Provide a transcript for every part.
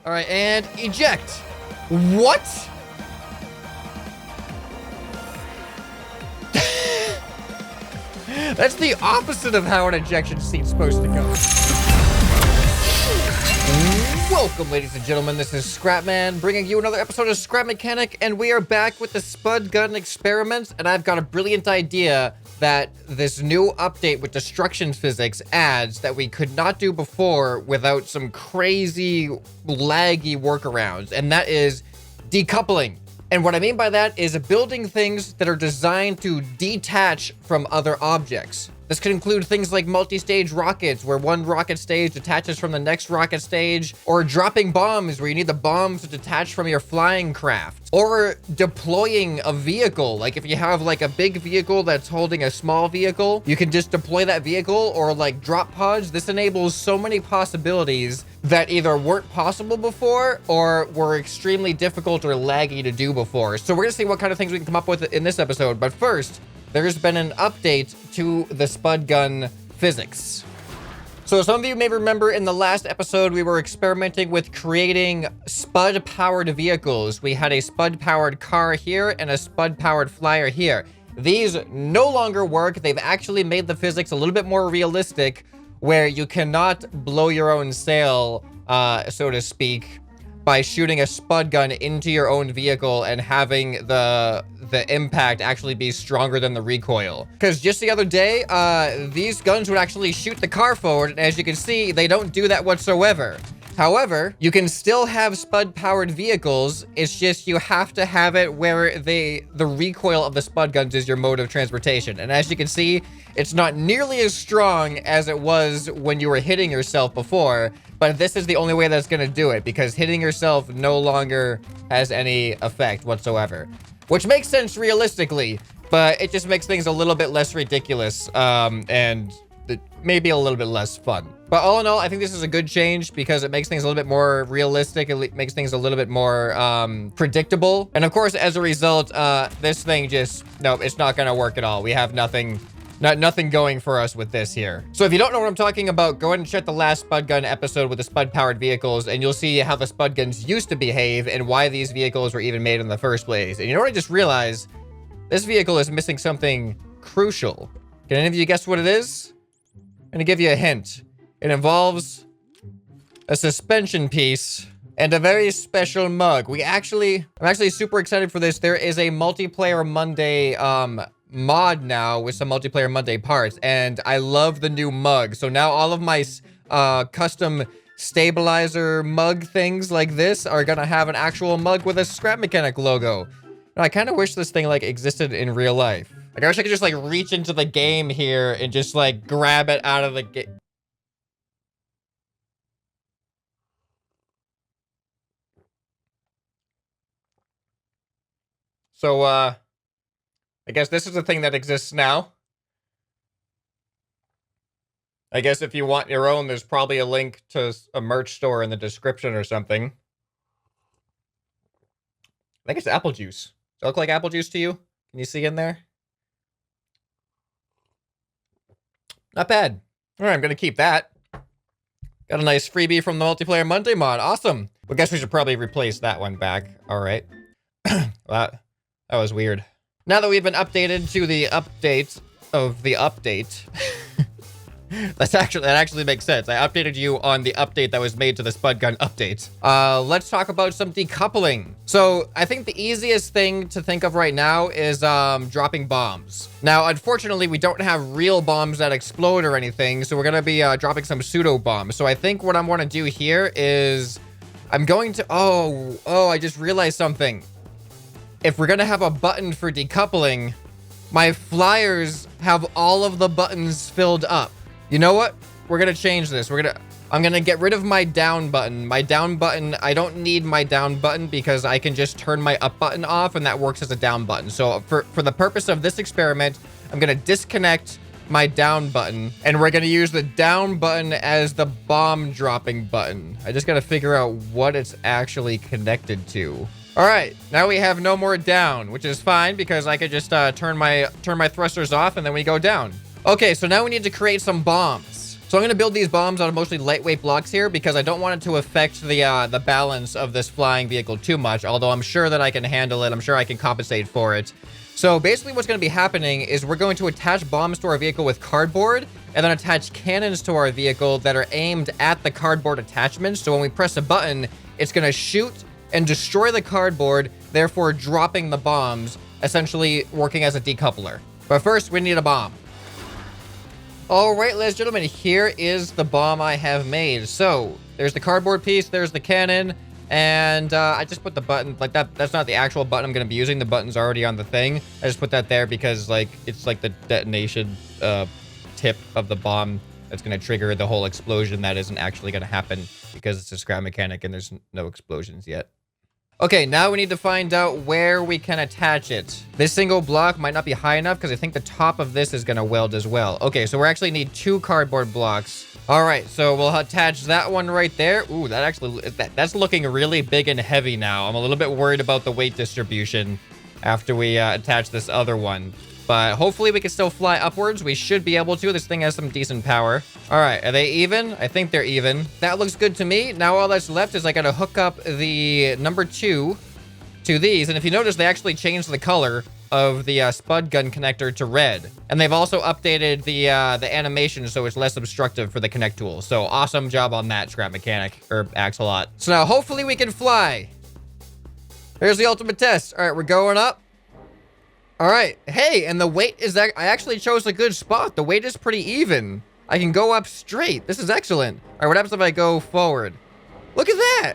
All right, and eject. What? That's the opposite of how an ejection scene's supposed to go. Welcome, ladies and gentlemen. This is ScrapMan, bringing you another episode of Scrap Mechanic, and we are back with the Spud gun experiments, and I've got a brilliant idea that this new update with destruction physics adds that we could not do before without some crazy, laggy workarounds, and that is decoupling. And what I mean by that is building things that are designed to detach from other objects. This could include things like multistage rockets, where one rocket stage detaches from the next rocket stage, or dropping bombs, where you need the bombs to detach from your flying craft, or deploying a vehicle. Like if you have like a big vehicle that's holding a small vehicle, you can just deploy that vehicle, or like drop pods. This enables so many possibilities that either weren't possible before or were extremely difficult or laggy to do before. So we're gonna see what kind of things we can come up with in this episode. But first, there's been an update to the Spud gun physics. So some of you may remember in the last episode, we were experimenting with creating Spud-powered vehicles. We had a Spud-powered car here and a Spud-powered flyer here. These no longer work. They've actually made the physics a little bit more realistic, where you cannot blow your own sail, so to speak, by shooting a Spud gun into your own vehicle and having the impact actually be stronger than the recoil. Because just the other day, these guns would actually shoot the car forward, and as you can see, they don't do that whatsoever. However, you can still have Spud-powered vehicles. It's just you have to have it where the recoil of the Spud guns is your mode of transportation. And as you can see, it's not nearly as strong as it was when you were hitting yourself before, but this is the only way that's going to do it, because hitting yourself no longer has any effect whatsoever. Which makes sense realistically, but it just makes things a little bit less ridiculous, and maybe a little bit less fun. But all in all, I think this is a good change because it makes things a little bit more realistic. It makes things a little bit more predictable. And of course, as a result, this thing just, no, it's not going to work at all. We have nothing going for us with this here. So if you don't know what I'm talking about, go ahead and check the last Spud gun episode with the Spud powered vehicles, and you'll see how the Spud guns used to behave and why these vehicles were even made in the first place. And you know what I just realized? This vehicle is missing something crucial. Can any of you guess what it is? I'm gonna give you a hint. It involves a suspension piece and a very special mug. I'm actually super excited for this. There is a Multiplayer Monday mod now with some Multiplayer Monday parts, and I love the new mug. So now all of my custom stabilizer mug things like this are gonna have an actual mug with a Scrap Mechanic logo. And I kind of wish this thing like existed in real life. Like, I wish I could just like reach into the game here and just like grab it out of the game. So, I guess this is the thing that exists now. I guess if you want your own, there's probably a link to a merch store in the description or something. I think it's apple juice. Does it look like apple juice to you? Can you see in there? Not bad. All right, I'm going to keep that. Got a nice freebie from the Multiplayer Monday mod. Awesome. Well, I guess we should probably replace that one back. All right. Well, that was weird. Now that we've been updated to the update of the update, that actually makes sense. I updated you on the update that was made to the Spud gun update. Let's talk about some decoupling. So I think the easiest thing to think of right now is dropping bombs. Now, unfortunately, we don't have real bombs that explode or anything, so we're gonna be dropping some pseudo bombs. So I think what I want to do here is I'm going to, I just realized something. If we're gonna have a button for decoupling, my flyers have all of the buttons filled up. You know what? We're gonna change this. I'm gonna get rid of my down button. My down button, I don't need my down button because I can just turn my up button off and that works as a down button. So for the purpose of this experiment, I'm gonna disconnect my down button and we're gonna use the down button as the bomb dropping button. I just gotta figure out what it's actually connected to. All right, now we have no more down, which is fine because I could just turn my thrusters off and then we go down. Okay, so now we need to create some bombs. So I'm going to build these bombs out of mostly lightweight blocks here because I don't want it to affect the balance of this flying vehicle too much, although I'm sure that I can handle it. I'm sure I can compensate for it. So basically what's going to be happening is we're going to attach bombs to our vehicle with cardboard and then attach cannons to our vehicle that are aimed at the cardboard attachments. So when we press a button, it's going to shoot and destroy the cardboard, therefore dropping the bombs, essentially working as a decoupler. But first, we need a bomb. All right, ladies and gentlemen, here is the bomb I have made. So there's the cardboard piece, there's the cannon, and I just put the button, like that's not the actual button I'm going to be using. The button's already on the thing. I just put that there because like it's like the detonation tip of the bomb that's going to trigger the whole explosion that isn't actually going to happen because it's a scrap mechanic and there's no explosions yet. Okay, now we need to find out where we can attach it. This single block might not be high enough because I think the top of this is going to weld as well. Okay, so we actually need 2 cardboard blocks. All right, so we'll attach that one right there. Ooh, that's looking really big and heavy now. I'm a little bit worried about the weight distribution after we attach this other one. But hopefully we can still fly upwards. We should be able to. This thing has some decent power. All right, are they even? I think they're even. That looks good to me. Now all that's left is I gotta hook up the number 2 to these. And if you notice, they actually changed the color of the Spud gun connector to red. And they've also updated the animation so it's less obstructive for the connect tool. So awesome job on that, Scrap Mechanic, or Axolot. So now hopefully we can fly. Here's the ultimate test. All right, we're going up. All right. Hey, and the weight is that I actually chose a good spot. The weight is pretty even. I can go up straight. This is excellent. All right, what happens if I go forward? Look at that.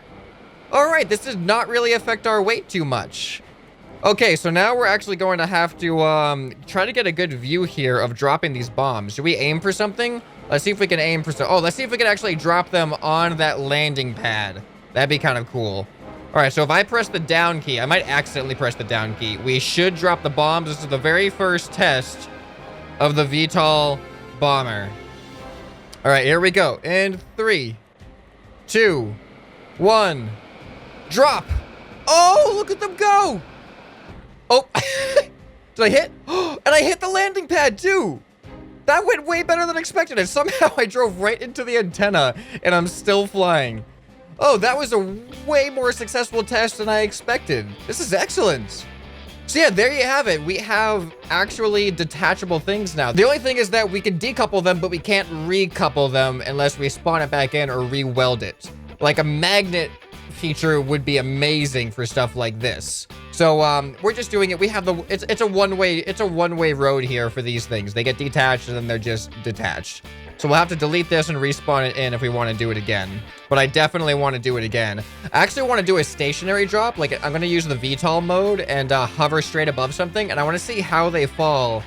All right, this does not really affect our weight too much. Okay, so now we're actually going to have to try to get a good view here of dropping these bombs. Should we aim for something? Let's see if we can aim for some. Oh, let's see if we can actually drop them on that landing pad. That'd be kind of cool. All right, so if I press the down key, I might accidentally press the down key. We should drop the bombs. This is the very first test of the VTOL bomber. All right, here we go. In 3, 2, 1, drop. Oh, look at them go. Oh, did I hit? And I hit the landing pad too. That went way better than expected. And somehow I drove right into the antenna and I'm still flying. Oh, that was a way more successful test than I expected. This is excellent. So yeah, there you have it. We have actually detachable things now. The only thing is that we can decouple them, but we can't recouple them unless we spawn it back in or re-weld it. Like a magnet feature would be amazing for stuff like this. So we're just doing it. We have it's a one-way road here for these things. They get detached and then they're just detached. So we'll have to delete this and respawn it in if we want to do it again. But I definitely want to do it again. I actually want to do a stationary drop. Like I'm going to use the VTOL mode and hover straight above something. And I want to see how they fall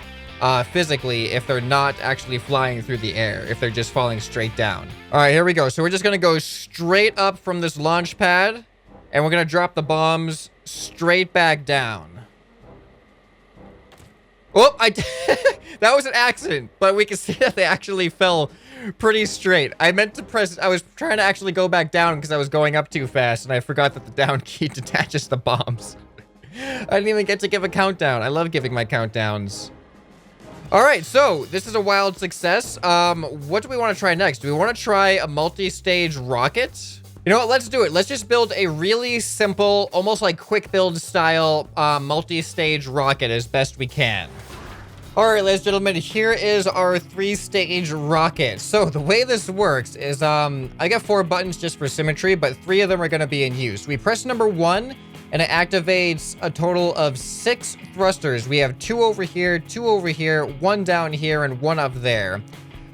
physically if they're not actually flying through the air, if they're just falling straight down. All right, here we go. So we're just going to go straight up from this launch pad. And we're going to drop the bombs straight back down. Oh, that was an accident, but we can see that they actually fell pretty straight. I meant to press, I was trying to actually go back down because I was going up too fast, and I forgot that the down key detaches the bombs. I didn't even get to give a countdown. I love giving my countdowns. All right, so this is a wild success. What do we want to try next? Do we want to try a multi-stage rocket? You know what? Let's do it. Let's just build a really simple, almost like quick build style multi-stage rocket as best we can. All right, ladies and gentlemen, here is our 3-stage rocket. So the way this works is I got 4 buttons just for symmetry, but 3 of them are going to be in use. We press number 1 and it activates a total of 6 thrusters. We have 2 over here, 2 over here, 1 down here, and 1 up there.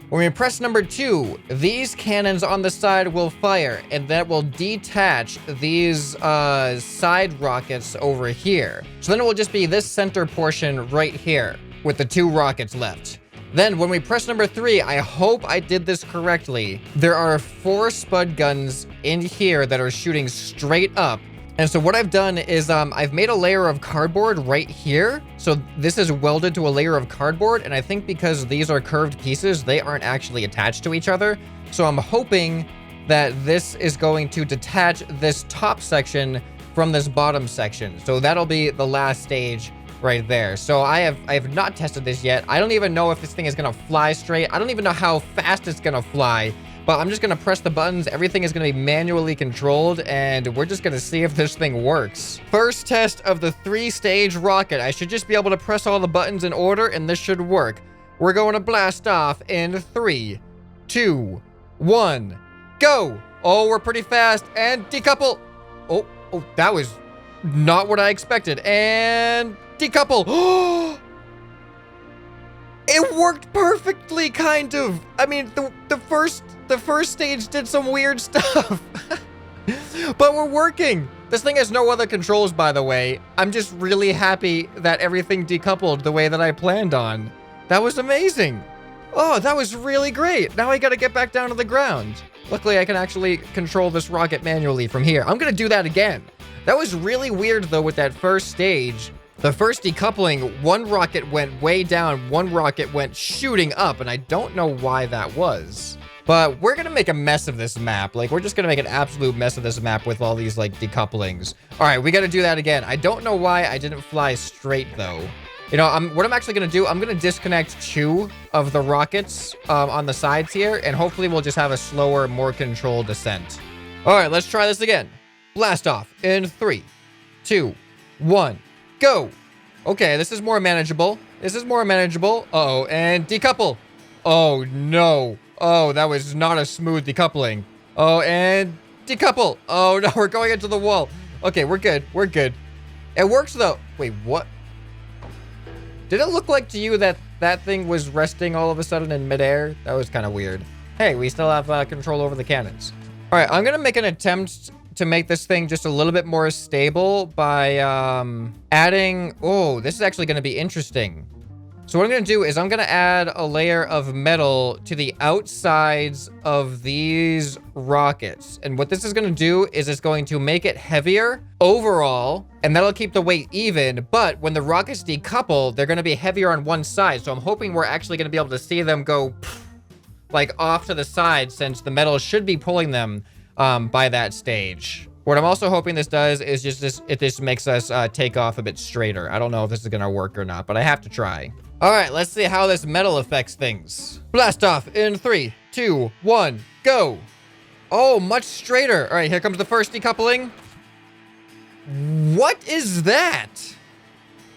When we press number 2, these cannons on the side will fire, and that will detach these side rockets over here. So then it will just be this center portion right here with the 2 rockets left. Then when we press number 3, I hope I did this correctly. There are 4 Spud guns in here that are shooting straight up. And so what I've done is I've made a layer of cardboard right here. So this is welded to a layer of cardboard. And I think because these are curved pieces, they aren't actually attached to each other. So I'm hoping that this is going to detach this top section from this bottom section. So that'll be the last stage right there. So I have not tested this yet. I don't even know if this thing is gonna fly straight. I don't even know how fast it's gonna fly, but I'm just gonna press the buttons. Everything is gonna be manually controlled, and we're just gonna see if this thing works. First test of the 3-stage rocket. I should just be able to press all the buttons in order, and this should work. We're going to blast off in 3, 2, 1, go. Oh, we're pretty fast, and decouple. Oh, that was not what I expected. And decouple. Oh, it worked perfectly, kind of. I mean, the first stage did some weird stuff. But we're working. This thing has no other controls, by the way. I'm just really happy that everything decoupled the way that I planned on. That was amazing. Oh, that was really great. Now I gotta get back down to the ground. Luckily, I can actually control this rocket manually from here. I'm gonna do that again. That was really weird, though, with that first stage. The first decoupling, one rocket went way down, one rocket went shooting up, and I don't know why that was. But we're gonna make a mess of this map. Like, we're just gonna make an absolute mess of this map with all these, like, decouplings. All right, we gotta do that again. I don't know why I didn't fly straight, though. You know, what I'm actually gonna do, I'm gonna disconnect 2 of the rockets on the sides here, and hopefully we'll just have a slower, more controlled descent. All right, let's try this again. Blast off in 3, 2, 1, go. Okay, this is more manageable. This is more manageable. Uh-oh, and decouple. Oh, no. Oh, that was not a smooth decoupling. Oh, and decouple. Oh, no, we're going into the wall. Okay, we're good. We're good. It works, though. Wait, what? Did it look like to you that that thing was resting all of a sudden in midair? That was kind of weird. Hey, we still have control over the cannons. All right, I'm going to make an attempt to make this thing just a little bit more stable by adding... Oh, this is actually going to be interesting. So what I'm going to do is I'm going to add a layer of metal to the outsides of these rockets. And what this is going to do is it's going to make it heavier overall, and that'll keep the weight even. But when the rockets decouple, they're going to be heavier on one side. So I'm hoping we're actually going to be able to see them go like off to the side, since the metal should be pulling them by that stage. What I'm also hoping this does is just this makes us take off a bit straighter. I don't know if this is going to work or not, but I have to try. All right, let's see how this metal affects things. Blast off in 3, 2, 1, go. Oh, much straighter. All right, here comes the first decoupling. What is that?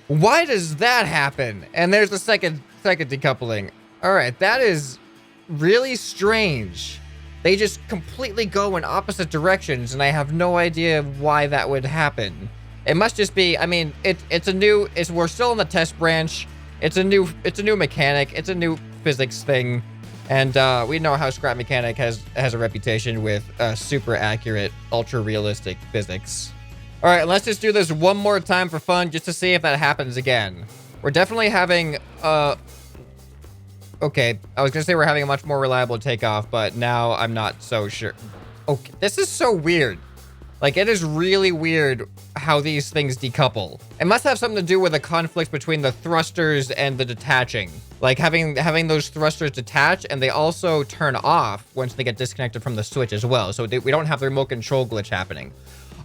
Why does that happen? And there's the second decoupling. All right, that is really strange. They just completely go in opposite directions, and I have no idea why that would happen. It must just be, I mean, we're still in the test branch. It's a new mechanic. It's a new physics thing. And we know how Scrap Mechanic has a reputation with super accurate, ultra realistic physics. All right, let's just do this one more time for fun, just to see if that happens again. We're definitely having okay, I was gonna say we're having a much more reliable takeoff, but now I'm not so sure. Okay, this is so weird. Like, it is really weird how these things decouple. It must have something to do with the conflict between the thrusters and the detaching. Like, having those thrusters detach, and they also turn off once they get disconnected from the switch as well. So we don't have the remote control glitch happening.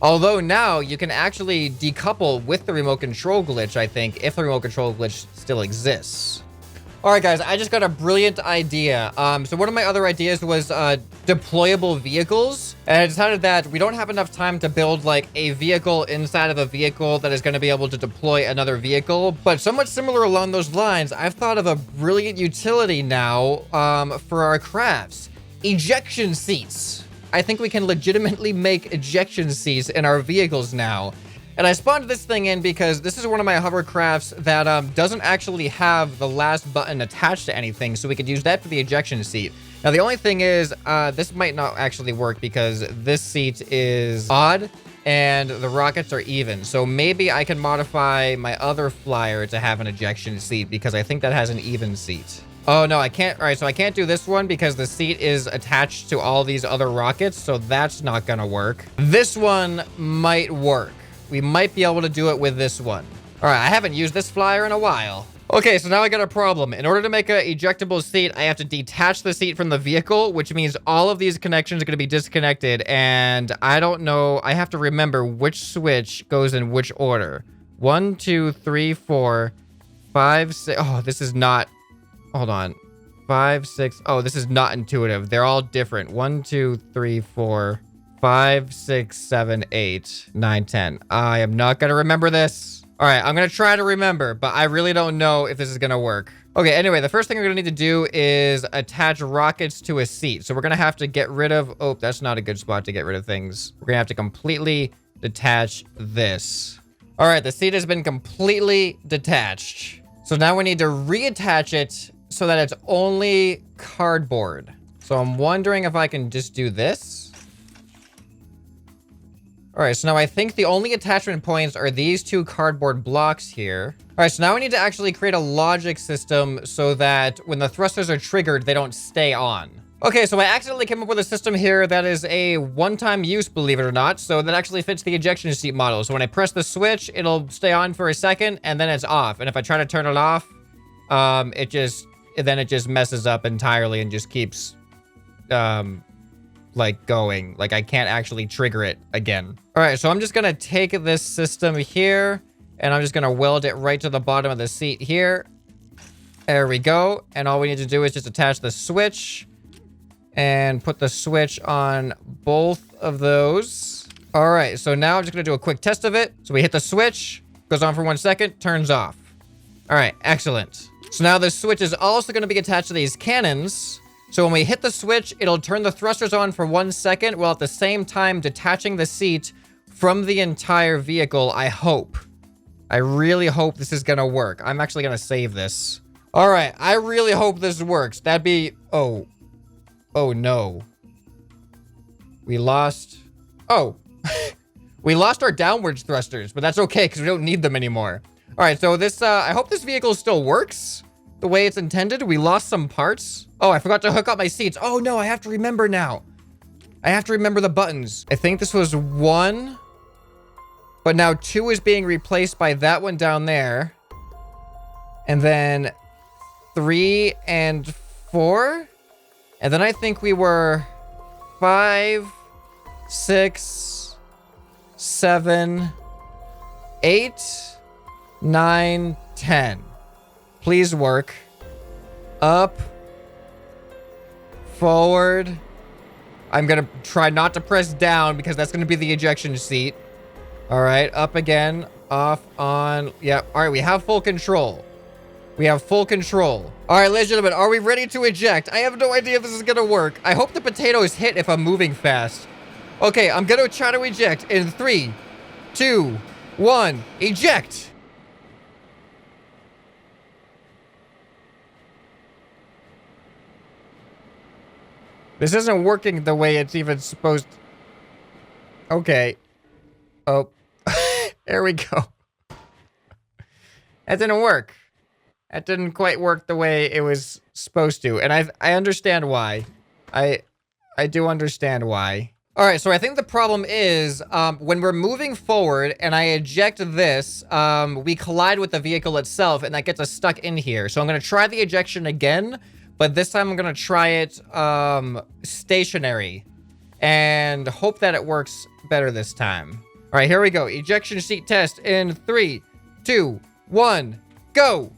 Although now you can actually decouple with the remote control glitch, I think, if the remote control glitch still exists. All right, guys, I just got a brilliant idea. So one of my other ideas was deployable vehicles. And I decided that we don't have enough time to build like a vehicle inside of a vehicle that is going to be able to deploy another vehicle. But somewhat similar along those lines, I've thought of a brilliant utility now for our crafts. Ejection seats. I think we can legitimately make ejection seats in our vehicles now. And I spawned this thing in because this is one of my hovercrafts that doesn't actually have the last button attached to anything, so we could use that for the ejection seat. Now, the only thing is, this might not actually work because this seat is odd and the rockets are even. So maybe I can modify my other flyer to have an ejection seat because I think that has an even seat. Oh, no, I can't. All right, so I can't do this one because the seat is attached to all these other rockets, so that's not gonna work. This one might work. We might be able to do it with this one. All right, I haven't used this flyer in a while. Okay, so now I got a problem. In order to make an ejectable seat, I have to detach the seat from the vehicle, which means all of these connections are going to be disconnected. And I don't know. I have to remember which switch goes in which order. 1, 2, 3, 4, 5, 6. Oh, this is not. Hold on. 5, 6. Oh, this is not intuitive. They're all different. 1, 2, 3, 4, 5, 6, 7, 8, 9, 10. I am not going to remember this. All right, I'm going to try to remember, but I really don't know if this is going to work. Okay, anyway, the first thing we're going to need to do is attach rockets to a seat. So we're going to have to get rid of... Oh, that's not a good spot to get rid of things. We're going to have to completely detach this. All right, the seat has been completely detached. So now we need to reattach it so that it's only cardboard. So I'm wondering if I can just do this. All right, so now I think the only attachment points are these two cardboard blocks here. All right, so now we need to actually create a logic system so that when the thrusters are triggered, they don't stay on. Okay, so I accidentally came up with a system here that is a one-time use, believe it or not. So that actually fits the ejection seat model. So when I press the switch, it'll stay on for a second and then it's off. And if I try to turn it off, it just messes up entirely and just keeps, like going. Like I can't actually trigger it again. All right, so I'm just gonna take this system here and I'm just gonna weld it right to the bottom of the seat here. There we go. And all we need to do is just attach the switch and put the switch on both of those. All right, so now I'm just gonna do a quick test of it. So we hit the switch, goes on for 1 second, turns off. All right, excellent. So now the switch is also gonna be attached to these cannons. So when we hit the switch, it'll turn the thrusters on for 1 second, while at the same time detaching the seat from the entire vehicle, I hope. I really hope this is gonna work. I'm actually gonna save this. All right, I really hope this works. That'd be... Oh. Oh, no. We lost... Oh. We lost our downwards thrusters, but that's okay, because we don't need them anymore. All right, so this... I hope this vehicle still works the way it's intended. We lost some parts. Oh, I forgot to hook up my seats. Oh, no, I have to remember now. I have to remember the buttons. I think this was 1, but now 2 is being replaced by that one down there. And then 3 and 4. And then I think we were 5, 6, 7, 8, 9, 10. Please work. Up. Forward. I'm gonna try not to press down because that's gonna be the ejection seat. All right, up again, off, on. Yeah, all right, we have full control. We have full control. All right, ladies and gentlemen, are we ready to eject? I have no idea if this is gonna work. I hope the potatoes hit if I'm moving fast. Okay, I'm gonna try to eject in 3, 2, 1, eject. This isn't working the way it's even supposed to. Okay. Oh. There we go. That didn't work. That didn't quite work the way it was supposed to. And I understand why. I do understand why. All right, so I think the problem is when we're moving forward and I eject this, we collide with the vehicle itself and that gets us stuck in here. So I'm going to try the ejection again. But this time I'm going to try it stationary and hope that it works better this time. All right, here we go. Ejection seat test in 3, 2, 1, go.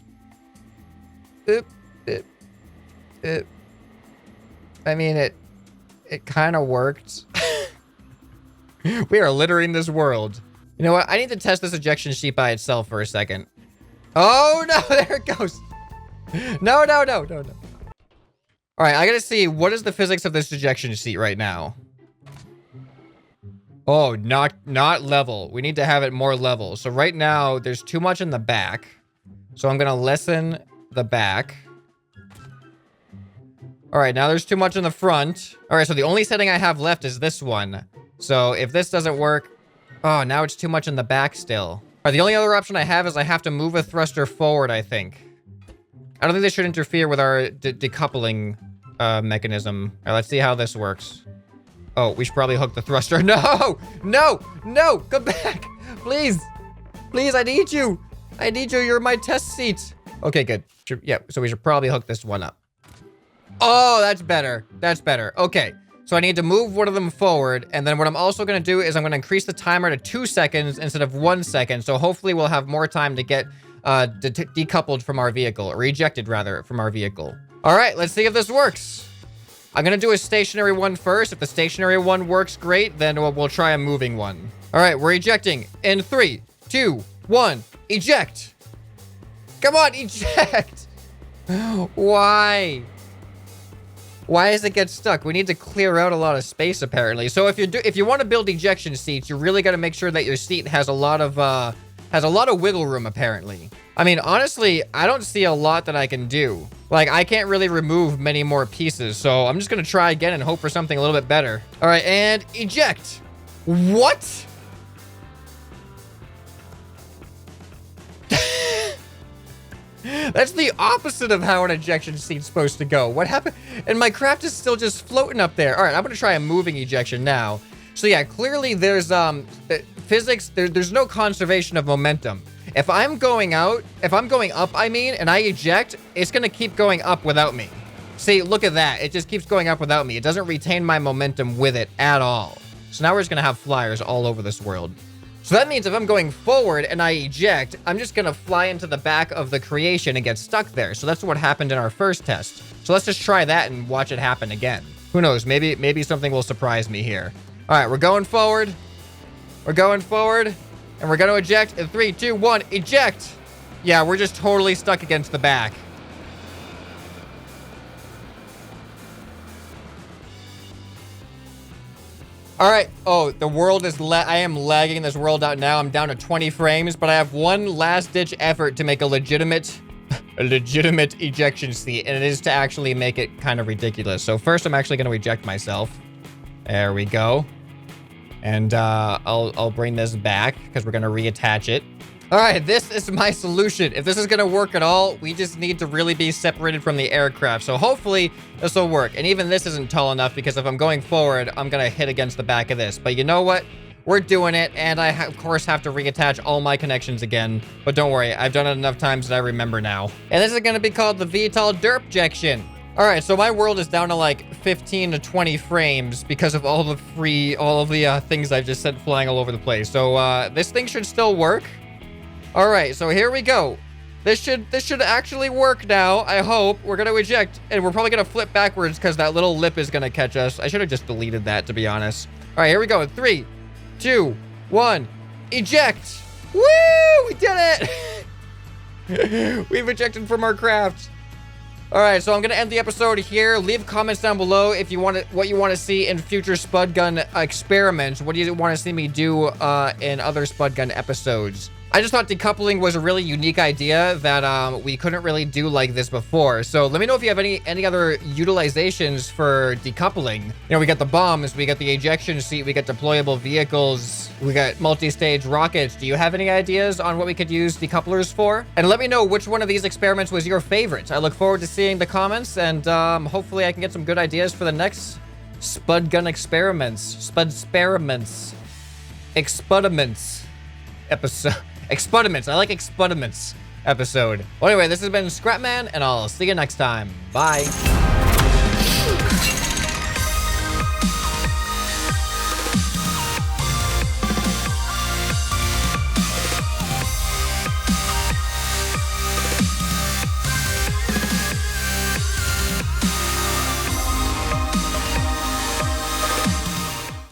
I mean, it kind of worked. We are littering this world. You know what? I need to test this ejection seat by itself for a second. Oh, no, there it goes. No. All right, I gotta see, what is the physics of this ejection seat right now? Oh, not level. We need to have it more level. So right now, there's too much in the back. So I'm gonna lessen the back. All right, now there's too much in the front. All right, so the only setting I have left is this one. So if this doesn't work... Oh, now it's too much in the back still. All right, the only other option I have is I have to move a thruster forward, I think. I don't think this should interfere with our decoupling mechanism. All right, let's see how this works. Oh, we should probably hook the thruster. No! Come back! Please! Please, I need you! You're my test seat. Okay, good. Yeah, so we should probably hook this one up. Oh, that's better. Okay. So So I need to move one of them forward. And then what I'm also going to do is I'm going to increase the timer to 2 seconds instead of 1 second. So hopefully we'll have more time to get decoupled from our vehicle, or ejected rather from our vehicle. All right, let's see if this works. I'm going to do a stationary one first. If the stationary one works great, then we'll try a moving one. All right, we're ejecting in 3, 2, 1, eject. Come on, eject. Why? Why does it get stuck? We need to clear out a lot of space, apparently. So if you want to build ejection seats, you really got to make sure that your seat has a lot of wiggle room, apparently. I mean, honestly, I don't see a lot that I can do. Like, I can't really remove many more pieces, so I'm just gonna try again and hope for something a little bit better. All right, and eject. What? That's the opposite of how an ejection seat's supposed to go. What happened? And my craft is still just floating up there. All right, I'm gonna try a moving ejection now. So yeah, clearly there's physics. There's no conservation of momentum. If I'm going up, I mean, and I eject, it's gonna keep going up without me. See, look at that. It just keeps going up without me. It doesn't retain my momentum with it at all. So now we're just gonna have flyers all over this world. So that means if I'm going forward and I eject, I'm just gonna fly into the back of the creation and get stuck there. So that's what happened in our first test. So let's just try that and watch it happen again. Who knows? Maybe something will surprise me here. All right, we're going forward. We're going forward. And we're gonna eject in 3, 2, 1, eject. Yeah, we're just totally stuck against the back. All right. Oh, the world is I am lagging this world out now. I'm down to 20 frames, but I have one last ditch effort to make a legitimate ejection seat, and it is to actually make it kind of ridiculous. So first I'm actually gonna eject myself. There we go. And I'll bring this back because we're gonna reattach it. All right, this is my solution. If this is gonna work at all, we just need to really be separated from the aircraft. So hopefully this will work. And even this isn't tall enough because if I'm going forward, I'm gonna hit against the back of this. But you know what? We're doing it, and I of course have to reattach all my connections again. But don't worry, I've done it enough times that I remember now. And this is gonna be called the VTOL Derpjection. All right, so my world is down to like 15 to 20 frames because of all of the things I've just sent flying all over the place. So this thing should still work. All right, so here we go. This should actually work now. I hope. We're gonna eject, and we're probably gonna flip backwards because that little lip is gonna catch us. I should have just deleted that, to be honest. All right, here we go. 3, 2, 1, eject. Woo! We did it. We've ejected from our craft. All right, so I'm gonna end the episode here. Leave comments down below if you want what you want to see in future Spud Gun experiments. What do you want to see me do in other Spud Gun episodes? I just thought decoupling was a really unique idea that we couldn't really do like this before. So let me know if you have any other utilizations for decoupling. You know, we got the bombs, we got the ejection seat, we got deployable vehicles, we got multistage rockets. Do you have any ideas on what we could use decouplers for? And let me know which one of these experiments was your favorite. I look forward to seeing the comments, and hopefully I can get some good ideas for the next Spud Gun experiments. Experiments episode. Expudiments. I like expudiments episode. Well, anyway, this has been ScrapMan, and I'll see you next time. Bye.